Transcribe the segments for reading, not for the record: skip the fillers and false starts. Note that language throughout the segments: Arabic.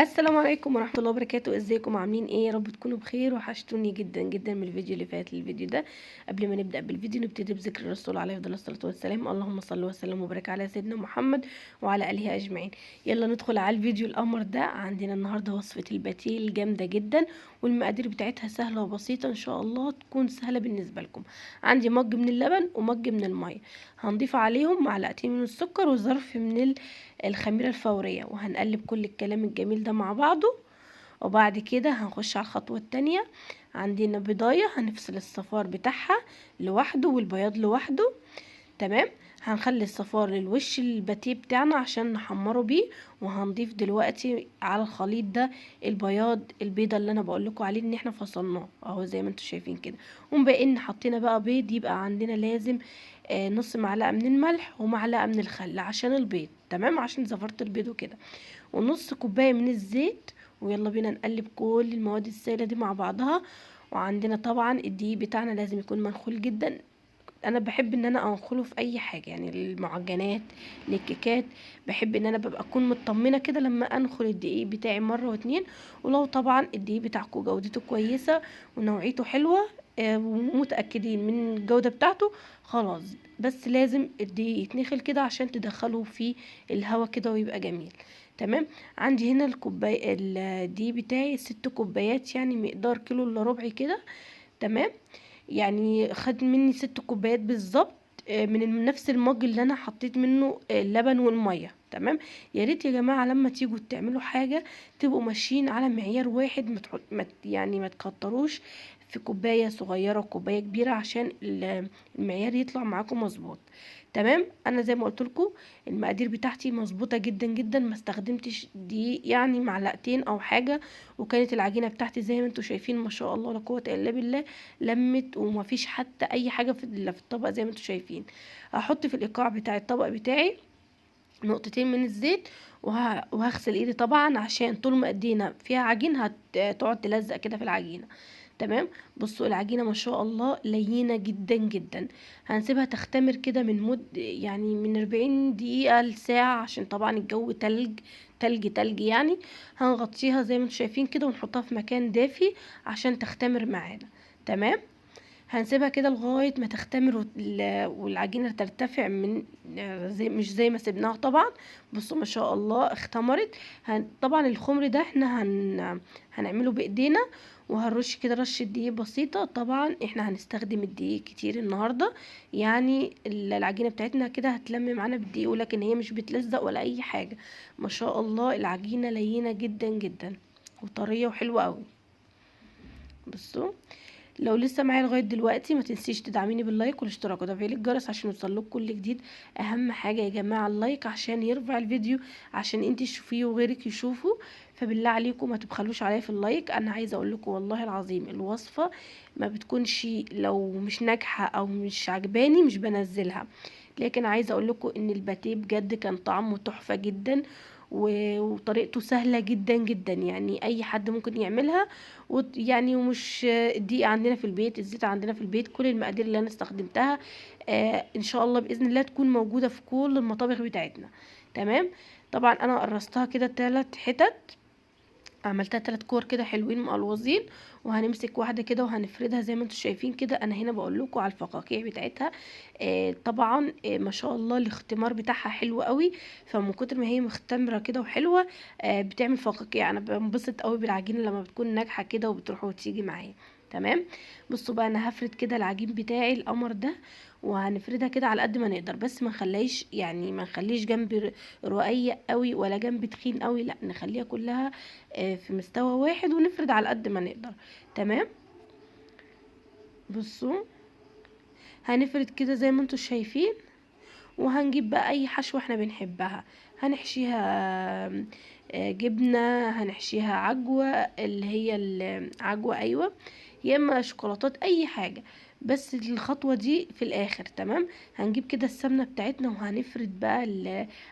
السلام عليكم ورحمة الله وبركاته. ازيكم عاملين ايه؟ يا رب تكونوا بخير. وحشتوني جدا جدا من الفيديو اللي فات للفيديو ده. قبل ما نبدأ بالفيديو نبتدي بذكر الرسول عليه افضل الصلاة والسلام. اللهم صل وسلم وبارك على سيدنا محمد وعلى اله اجمعين. يلا ندخل على الفيديو القمر ده. عندنا النهارده وصفة الباتيل جامدة جدا، والمقادير بتاعتها سهلة وبسيطة، ان شاء الله تكون سهلة بالنسبة لكم. عندي مج من اللبن ومج من المية، هنضيف عليهم معلقتين من السكر وظرف من الخميرة الفورية، وهنقلب كل الكلام الجميل ده مع بعضه. وبعد كده هنخش على الخطوة التانية. عندنا بيضاية هنفصل الصفار بتاعها لوحده والبياض لوحده. تمام. هنخلي الصفار للوش الباتيه بتاعنا عشان نحمره بيه. وهنضيف دلوقتي على الخليط ده البيضه اللي انا بقول لكم عليه ان احنا فصلناه اهو زي ما انتم شايفين كده. وبما ان حطينا بقى بيض يبقى عندنا لازم نص معلقه من الملح ومعلقه من الخل عشان البيض، تمام، عشان زفرت البيض وكده، ونص كوبايه من الزيت. ويلا بينا نقلب كل المواد السائله دي مع بعضها. وعندنا طبعا الدقيق بتاعنا لازم يكون منخول جدا. انا بحب ان انا انخله في اي حاجه، يعني المعجنات، الكيكات، بحب ان انا ببقى اكون مطمنه كده لما انخل الدقيق بتاعي مره واتنين. ولو طبعا الدقيق بتاعكم جودته كويسه ونوعيته حلوه ومتاكدين من الجوده بتاعته، خلاص. بس لازم الدقيق يتنخل كده عشان تدخله في الهواء كده ويبقى جميل. تمام. عندي هنا الدقيق بتاعي 6 كوبايات، يعني مقدار كيلو الا ربع كده. تمام. يعني خد مني 6 كوبايات بالظبط، من نفس المج اللي انا حطيت منه اللبن والميه. تمام. يا ريت يا جماعه لما تيجوا تعملوا حاجه تبقوا ماشيين على معيار واحد، يعني ما تكتروش في كوبايه صغيره وكوبايه كبيره عشان المعيار يطلع معاكم مظبوط. تمام. انا زي ما قلت لكم المقادير بتاعتي مظبوطه جدا جدا، ما استخدمتش دي يعني معلقتين او حاجه. وكانت العجينه بتاعتي زي ما انتم شايفين ما شاء الله لا قوه الا بالله، لمت ومفيش حتى اي حاجه في الطبق زي ما انتم شايفين. هحط في الايقاع بتاع الطبق بتاعي نقطتين من الزيت. وهغسل ايدي طبعا عشان طول ما ايدينا فيها عجين هتقعد تلزق كده في العجينه. تمام. بصوا العجينه ما شاء الله لينه جدا جدا. هنسيبها تختمر كده يعني من 40 دقيقه لساعه، عشان طبعا الجو تلج تلج تلج يعني. هنغطيها زي ما انتم شايفين كده ونحطها في مكان دافي عشان تختمر معانا. تمام. هنسيبها كده لغاية ما تختمر والعجينة ترتفع من مش زي ما سيبناها طبعا. بصوا ما شاء الله اختمرت. طبعا الخمر ده احنا هنعمله بايدينا. وهنرش كده رشة دقيق بسيطة. طبعا احنا هنستخدم الدقيق كتير النهاردة، يعني العجينة بتاعتنا كده هتلم معانا بالدقيق، ولكن هي مش بتلزق ولا اي حاجة. ما شاء الله العجينة لينة جدا جدا وطرية وحلوة قوي. بصوا، لو لسه معايا لغايه دلوقتي ما تنسيش تدعميني باللايك والاشتراك وتفعيل الجرس عشان يوصلك كل جديد. اهم حاجه يا جماعه اللايك عشان يرفع الفيديو، عشان انتي تشوفيه وغيرك يشوفه. فبالله عليكم ما تبخلوش عليا في اللايك. انا عايزه اقول لكم والله العظيم الوصفه ما بتكونش لو مش ناجحه او مش عجباني مش بنزلها. لكن عايزه اقول لكم ان الباتيه بجد كان طعمه تحفه جدا، وطريقته سهله جدا جدا، يعني اي حد ممكن يعملها. يعني ومش الدقيق عندنا في البيت، الزيت عندنا في البيت، كل المقادير اللي انا استخدمتها ان شاء الله باذن الله تكون موجوده في كل المطابخ بتاعتنا. تمام. طبعا انا قرصتها كده 3 حتت، عملتها 3 كور كده حلوين مقلوظين. وهنمسك واحده كده وهنفردها زي ما انتم شايفين كده. انا هنا بقول لكم على الفقاقيع بتاعتها. طبعا ما شاء الله الاختمار بتاعها حلو قوي. فمن كتر ما هي مختمره كده وحلوه بتعمل فقاقيع. انا بنبسط قوي بالعجينه لما بتكون ناجحه كده وبتروح وتيجي معايا. تمام. بصوا بقى انا هفرد كده العجين بتاعي القمر ده، وهنفردها كده على قد ما نقدر، بس ما نخليش يعني ما نخليش جنب رقيق قوي ولا جنب تخين قوي، لا نخليها كلها في مستوى واحد ونفرد على قد ما نقدر. تمام. بصوا هنفرد كده زي ما انتم شايفين. وهنجيب بقى اي حشوة احنا بنحبها. هنحشيها جبنة، هنحشيها عجوة اللي هي العجوة، ايوه، يا اما شوكولاتات اي حاجة. بس الخطوة دي في الاخر. تمام. هنجيب كده السمنة بتاعتنا وهنفرد بقى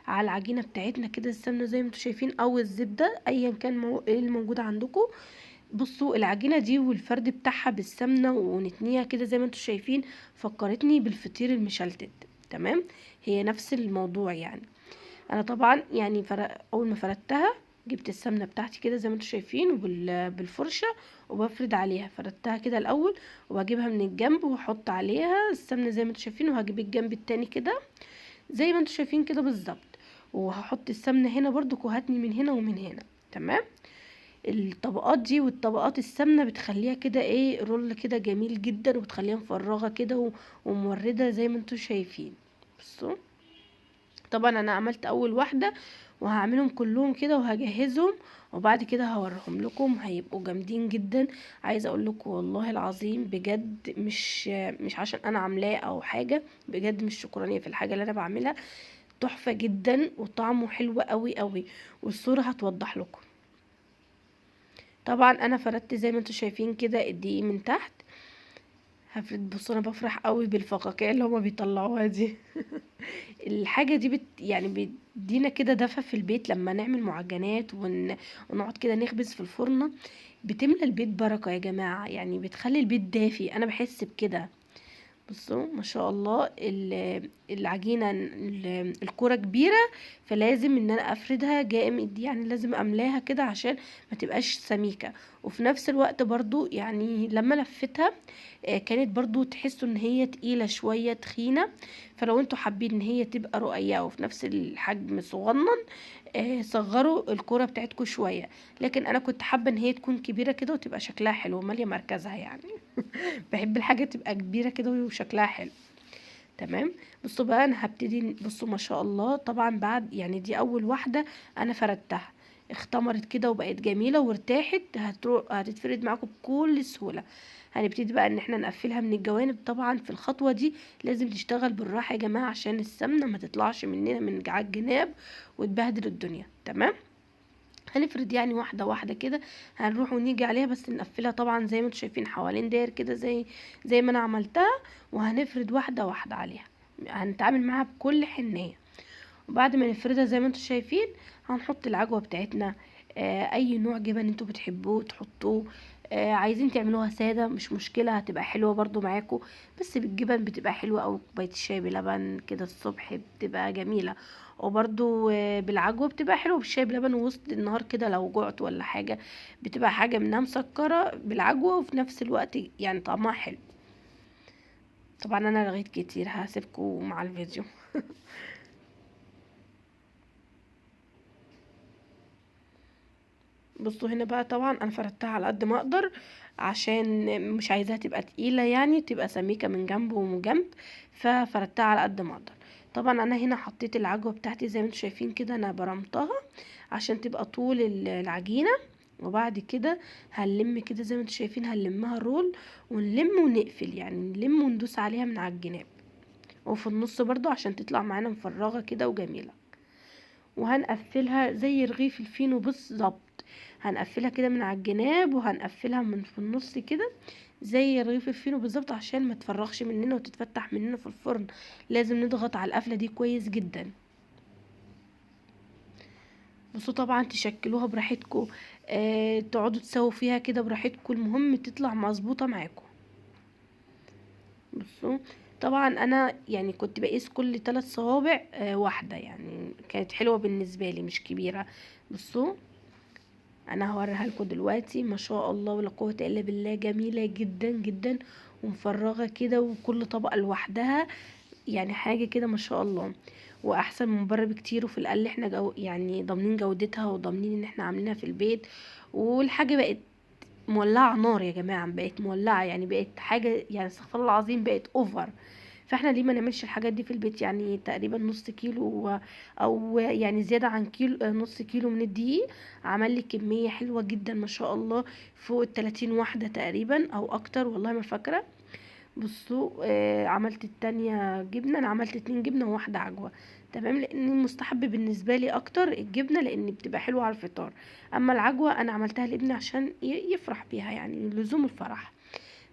على العجينة بتاعتنا كده السمنة زي ما انتم شايفين او الزبدة ايا كان ايه الموجود عندكم. بصوا العجينة دي والفرد بتاعها بالسمنة ونتنيها كده زي ما انتم شايفين فكرتني بالفطير المشلتت. تمام. هي نفس الموضوع يعني. انا طبعا يعني اول ما فردتها جبت السمنه بتاعتي كده زي ما انتم شايفين بالفرشه، وبفرد عليها. فردتها كده الاول، وبجيبها من الجنب واحط عليها السمنه زي ما انتم شايفين، وهجيب الجنب التاني كده زي ما انتم شايفين كده بالظبط، وهحط السمنه هنا برضو، وهاتني من هنا ومن هنا. تمام. الطبقات دي والطبقات السمنه بتخليها كده ايه، رول كده جميل جدا، وبتخليها مفرغه كده ومورده زي ما انتم شايفين. بصوا، طبعا انا عملت اول واحده، وهعملهم كلهم كده وهجهزهم، وبعد كده هوريهم لكم، هيبقوا جامدين جدا. عايزه اقول لكم والله العظيم بجد، مش عشان انا عاملاه او حاجه، بجد مش شكرانيه في الحاجه اللي انا بعملها، تحفه جدا وطعمه حلو قوي قوي، والصوره هتوضح لكم. طبعا انا فردت زي ما انتم شايفين كده الدقيق من تحت، هفرد. بصوا انا بفرح قوي بالفقاقيع اللي هما بيطلعوها دي. الحاجة دي يعني بتدينا كده دفى في البيت لما نعمل معجنات ونقعد كده نخبز في الفرن، بتملى البيت بركة يا جماعة، يعني بتخلي البيت دافي، انا بحس بكده. بصوا ما شاء الله، العجينة الكرة كبيرة، فلازم ان انا افردها جامد، يعني لازم املاها كده عشان ما تبقاش سميكة. وفي نفس الوقت برضو يعني لما لفتها كانت برضو تحسوا ان هي تقيلة شوية تخينة، فلو انتوا حابين ان هي تبقى رقيقة وفي نفس الحجم صغنن، صغروا الكرة بتاعتكم شوية. لكن انا كنت حابة ان هي تكون كبيرة كده وتبقى شكلها حلو مالية مركزها يعني. بحب الحاجة تبقى كبيرة كده وشكلها حلو. تمام. بصوا بقى انا هبتدي، بصوا ما شاء الله، طبعا بعد يعني دي اول واحدة انا فردتها، اختمرت كده وبقت جميلة وارتاحت، هتتفرد معاكم بكل سهولة. هنبتدي بقى ان احنا نقفلها من الجوانب. طبعا في الخطوة دي لازم نشتغل بالراحة يا جماعة، عشان السمنة ما تطلعش مننا من على الجناب وتبهدل الدنيا. تمام. هنفرد يعني واحدة واحدة كده، هنروح ونيجي عليها، بس نقفلها طبعا زي ما انتم شايفين حوالين داير كده زي ما انا عملتها، وهنفرد واحدة واحدة عليها، هنتعامل معاها بكل حنية. وبعد ما نفردها زي ما انتم شايفين، هنحط العجوة بتاعتنا، اي نوع جبن انتوا بتحبوه تحطوه، عايزين تعملوها سادة مش مشكلة، هتبقى حلوة برضو معاكم، بس بالجبن بتبقى حلوة، او كوباية الشاي بلبن كده الصبح بتبقى جميلة. وبرضو بالعجوة بتبقى حلوة بالشاي بلبن، وسط النهار كده لو جعت ولا حاجة، بتبقى حاجة منها مسكرة بالعجوة، وفي نفس الوقت يعني طعمها حلو. طبعا انا رغيت كتير، هسيبكم مع الفيديو. بصوا هنا بقى، طبعا انا فردتها على قد ما اقدر، عشان مش عايزاها تبقى تقيله، يعني تبقى سميكه من جنب ومن جنب، ففردتها على قد ما اقدر. طبعا انا هنا حطيت العجوه بتاعتي زي ما انتم شايفين كده، انا برمتها عشان تبقى طول العجينه. وبعد كده هنلم كده زي ما انتم شايفين، هنلمها رول، ونلم ونقفل، يعني نلم وندوس عليها من على الجناب، وفي النص برضو عشان تطلع معانا مفرغه كده وجميله. وهنقفلها زي رغيف الفينو بالظبط، هنقفلها كده من على الجناب، وهنقفلها من في النص كده زي رغيف الفينو بالظبط، عشان ما تفرغش مننا وتتفتح مننا في الفرن. لازم نضغط على القفله دي كويس جدا. بصوا طبعا تشكلوها براحتكم، تقعدوا تسووا فيها كده براحتكم، المهم تطلع مظبوطه معاكم. بصوا طبعا انا يعني كنت بقيس كل 3 صوابع واحده، يعني كانت حلوه بالنسبه لي مش كبيره. بصوا انا هوريها لكم دلوقتي، ما شاء الله ولا قوه الا بالله، جميله جدا جدا ومفرغه كده، وكل طبقه لوحدها، يعني حاجه كده ما شاء الله، واحسن من بره بكتير. وفي الاقل احنا يعني ضامنين جودتها، وضامنين ان احنا عاملينها في البيت، والحاجه بقت مولعه نار يا جماعه، بقت مولعه، يعني بقت حاجه يعني استغفر الله العظيم، بقت اوفر. فاحنا ليه ما نعملش الحاجات دي في البيت؟ يعني تقريبا نص كيلو، او يعني زيادة عن كيلو، نص كيلو من الدقيق عمل لي كمية حلوة جدا ما شاء الله، فوق ال30 واحدة تقريبا او اكتر، والله ما فاكرة. بصوا عملت التانية جبنة، انا عملت 2 جبنة وواحدة عجوة. تمام، لان المستحب بالنسبة لي اكتر الجبنة، لان بتبقى حلوة على الفطار. اما العجوة انا عملتها لابني عشان يفرح بيها، يعني لزوم الفرح.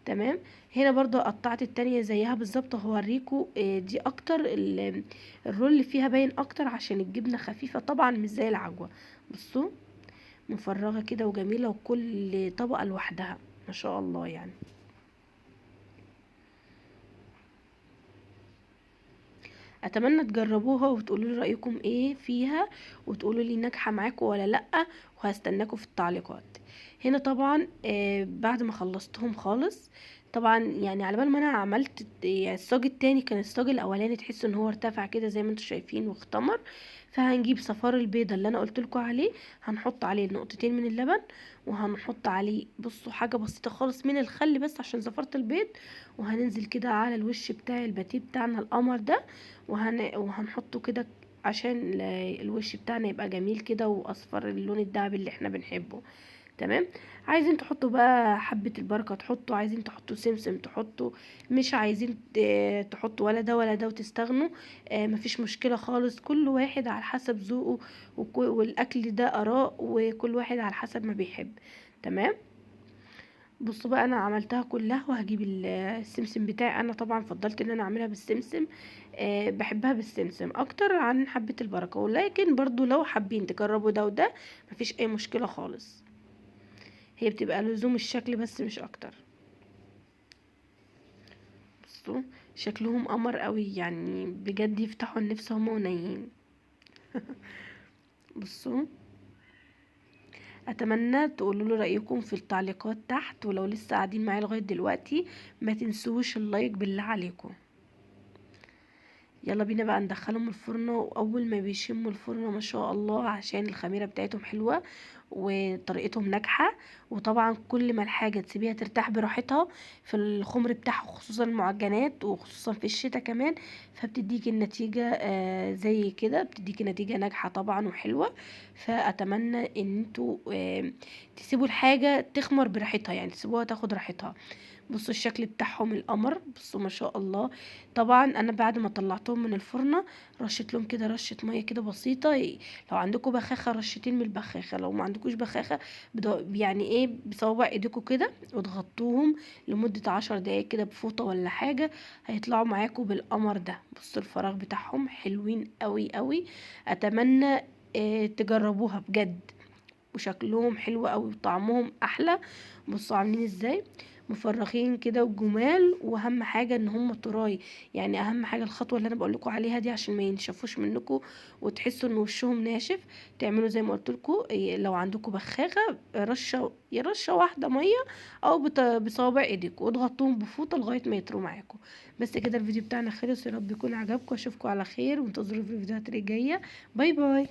تمام. هنا برضو قطعت التانية زيها بالظبط، هوريكم دي اكتر الرول اللي فيها باين اكتر، عشان الجبنة خفيفة طبعا مش زي العجوة. بصوا مفرغة كده وجميلة، وكل طبقة لوحدها ما شاء الله يعني. اتمنى تجربوها وتقولوا لي رايكم ايه فيها، وتقولوا لي ناجحه معاكم ولا لا، وهستناكم في التعليقات. هنا طبعا بعد ما خلصتهم خالص، طبعا يعني على بال ما انا عملت يعني الصاج التاني، كان الصاج الاولاني تحس ان هو ارتفع كده زي ما انتم شايفين واختمر. فهنجيب صفار البيضه اللي انا قلت لكم عليه، هنحط عليه نقطتين من اللبن، وهنحط عليه بصوا حاجه بسيطه خالص من الخل بس عشان زفرة البيض، وهننزل كده على الوش بتاع الباتيه بتاعنا القمر ده، وهنحطه كده عشان الوش بتاعنا يبقى جميل كده واصفر اللون الدهبي اللي احنا بنحبه. تمام. عايزين تحطوا بقى حبة البركة تحطوا، عايزين تحطوا سمسم تحطوا، مش عايزين تحطوا ولا ده ولا ده وتستغنوا، مفيش مشكلة خالص. كل واحد على حسب ذوقه، والاكل ده اراء، وكل واحد على حسب ما بيحب. تمام. بصوا بقى انا عملتها كلها، وهجيب السمسم بتاعي. انا طبعا فضلت ان انا اعملها بالسمسم، بحبها بالسمسم اكتر عن حبة البركة، ولكن برضو لو حابين تجربوا ده وده مفيش اي مشكلة خالص، هي بتبقى لزوم الشكل بس مش اكتر. بصوا شكلهم قمر قوي يعني، بجد يفتحوا النفس هما ونايين. بصوا، اتمنى تقولوا لي رايكم في التعليقات تحت، ولو لسه قاعدين معايا لغايه دلوقتي ما تنسوش اللايك بالله عليكم. يلا بينا بقى ندخلهم الفرن، واول ما بيشموا الفرن ما شاء الله، عشان الخميره بتاعتهم حلوه وطريقتهم ناجحه. وطبعا كل ما الحاجه تسيبيها ترتاح براحتها في الخمر بتاعها، خصوصا المعجنات وخصوصا في الشتاء كمان، فبتديكي النتيجه زي كده، بتديكي نتيجه ناجحه طبعا وحلوه. فاتمنى ان انتوا تسيبوا الحاجه تخمر براحتها، يعني تسيبوها تاخد راحتها. بصوا الشكل بتاعهم القمر، بصوا ما شاء الله. طبعا انا بعد ما طلعتهم من الفرن رشيت لهم كده رشه ميه كده بسيطه، لو عندكم بخاخه رشتين من البخاخه، لو ما عندكوش بخاخه يعني ايه بصوابع ايديكم كده، وتغطوهم لمده 10 دقايق كده بفوطه ولا حاجه، هيطلعوا معاكم بالقمر ده. بصوا الفراغ بتاعهم حلوين قوي قوي. اتمنى تجربوها بجد، وشكلهم حلو قوي وطعمهم احلى. بصوا عاملين ازاي، مفرخين كده وجمال، واهم حاجه ان هم طراي. يعني اهم حاجه الخطوه اللي انا بقول لكم عليها دي، عشان ما ينشفوش منكم وتحسوا ان وشهم ناشف. تعملوا زي ما قلت لكم، لو عندكم بخاخه رشه واحده ميه، او بصوابع ايديكم، وتغطوهم بفوطه لغايه ما يطروا معاكم. بس كده الفيديو بتاعنا خلص، يا رب يكون عجبكم. اشوفكم على خير، وانتظروا في الفيديوهات الجايه. باي باي.